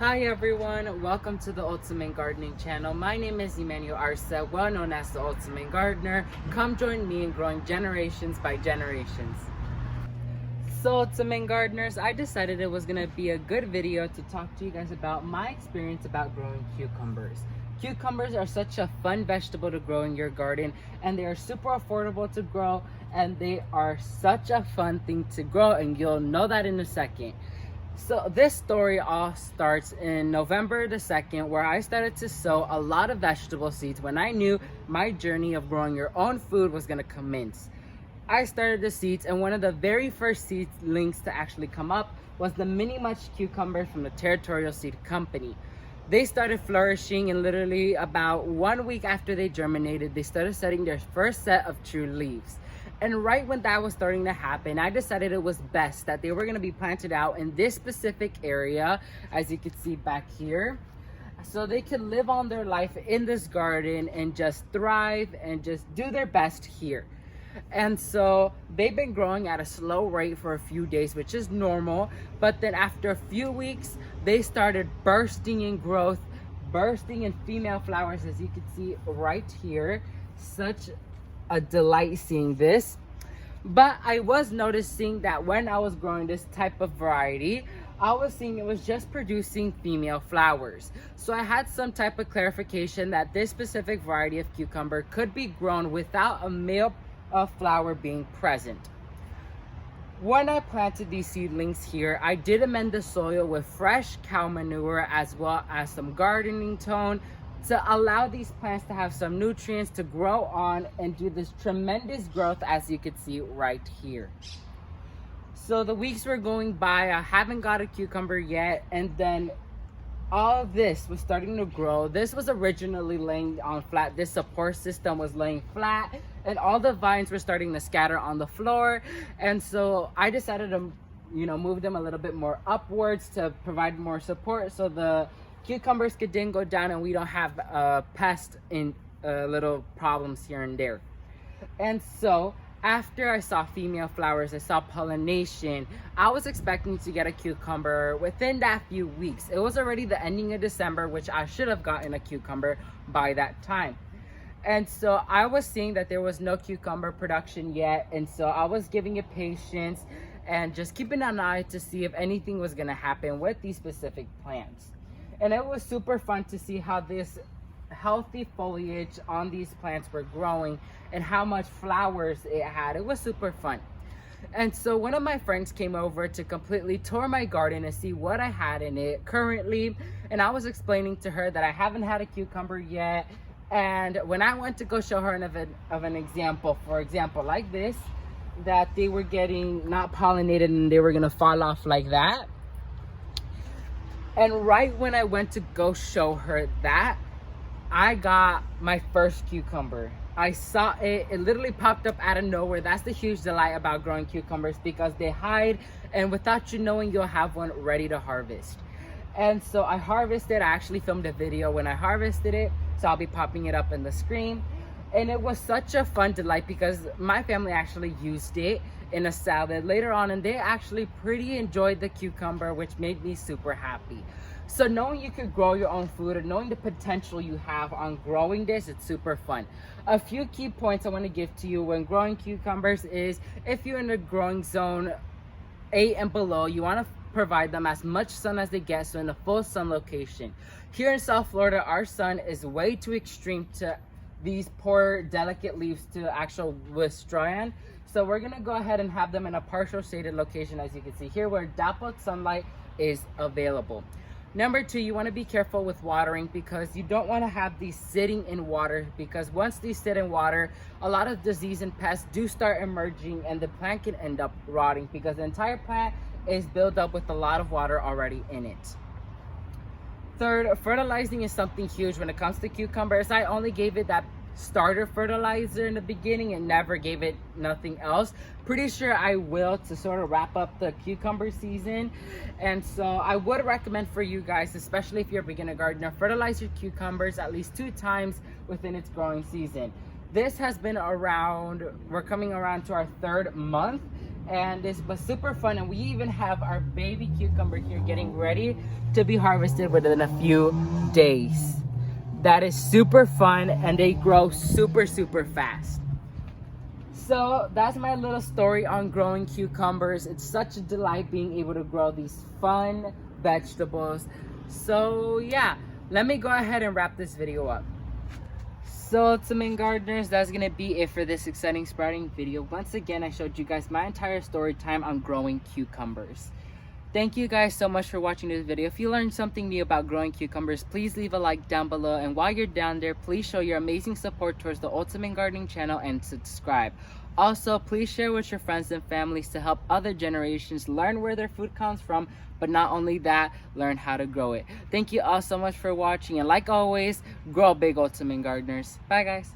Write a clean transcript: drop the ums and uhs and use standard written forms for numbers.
Hi everyone, welcome to the Ultimate Gardening channel. My name is Emmanuel Arce, well known as the Ultimate Gardener. Come join me in growing generations by generations. So Ultimate Gardeners, I decided it was going to be a good video to talk to you guys about my experience about growing cucumbers. Cucumbers are such a fun vegetable to grow in your garden, and they are super affordable to grow, and they are such a fun thing to grow, and you'll know that in a second. So this story all starts in November the 2nd, where I started to sow a lot of vegetable seeds when I knew my journey of growing your own food was going to commence. I started the seeds, and one of the very first seedlings to actually come up was the mini much cucumber from the Territorial seed company. They started flourishing, and literally about 1 week after they germinated, they started setting their first set of true leaves. And right when that was starting to happen, I decided it was best that they were going to be planted out in this specific area, as you can see back here, so they could live on their life in this garden and just thrive and just do their best here. And so they've been growing at a slow rate for a few days, which is normal. But then after a few weeks, they started bursting in growth, bursting in female flowers, as you can see right here. Such a delight seeing this. But I was noticing that when I was growing this type of variety, I was seeing it was just producing female flowers. So I had some type of clarification that this specific variety of cucumber could be grown without a male flower being present. When I planted these seedlings here, I did amend the soil with fresh cow manure as well as some gardening tone to allow these plants to have some nutrients to grow on and do this tremendous growth, as you can see right here. So the weeks were going by, I haven't got a cucumber yet, and then all of this was starting to grow. This was originally laying on flat. This support system was laying flat, and all the vines were starting to scatter on the floor. And so I decided to, move them a little bit more upwards to provide more support, so the cucumbers could then go down and we don't have pest in little problems here and there. And so after I saw female flowers, I saw pollination, I was expecting to get a cucumber within that few weeks. It was already the ending of December, which I should have gotten a cucumber by that time. And so I was seeing that there was no cucumber production yet. And so I was giving it patience and just keeping an eye to see if anything was going to happen with these specific plants. And it was super fun to see how this healthy foliage on these plants were growing and how much flowers it had. It was super fun. And so one of my friends came over to completely tour my garden and see what I had in it currently. And I was explaining to her that I haven't had a cucumber yet. And when I went to go show her an example, for example, like this, that they were getting not pollinated and they were gonna fall off like that. And right when I went to go show her that, I got my first cucumber. I saw it literally popped up out of nowhere. That's the huge delight about growing cucumbers, because they hide, and without you knowing, you'll have one ready to harvest. And so I harvested. I actually filmed a video when I harvested it, so I'll be popping it up in the screen. And it was such a fun delight because my family actually used it in a salad later on, and they actually pretty enjoyed the cucumber, which made me super happy. So knowing you could grow your own food and knowing the potential you have on growing this, it's super fun. A few key points I want to give to you when growing cucumbers is, if you're in the growing zone 8 and below, you want to provide them as much sun as they get, so in a full sun location. Here in South Florida, our sun is way too extreme to these poor delicate leaves to actually withstand. So we're gonna go ahead and have them in a partial shaded location, as you can see here, where dappled sunlight is available. Number 2, you want to be careful with watering, because you don't want to have these sitting in water, because once these sit in water, a lot of disease and pests do start emerging, and the plant can end up rotting because the entire plant is built up with a lot of water already in it. Third, fertilizing is something huge when it comes to cucumbers. I only gave it that starter fertilizer in the beginning and never gave it nothing else. Pretty sure I will to sort of wrap up the cucumber season. And so I would recommend for you guys, especially if you're a beginner gardener, fertilize your cucumbers at least 2 times within its growing season. This has been around, we're coming around to our 3rd month, and this was super fun. And we even have our baby cucumber here getting ready to be harvested within a few days. That is super fun, and they grow super fast. So that's my little story on growing cucumbers. It's such a delight being able to grow these fun vegetables. So yeah, let me go ahead and wrap this video up. So ultimate gardeners, that's gonna be it for this exciting sprouting video. Once again, I showed you guys my entire story time on growing cucumbers. Thank you guys so much for watching this video. If you learned something new about growing cucumbers, please leave a like down below. And while you're down there, please show your amazing support towards the Ultimate Gardening channel and subscribe. Also, please share with your friends and families to help other generations learn where their food comes from, but not only that, learn how to grow it. Thank you all so much for watching, and like always, grow big, Ultimate Gardeners. Bye guys.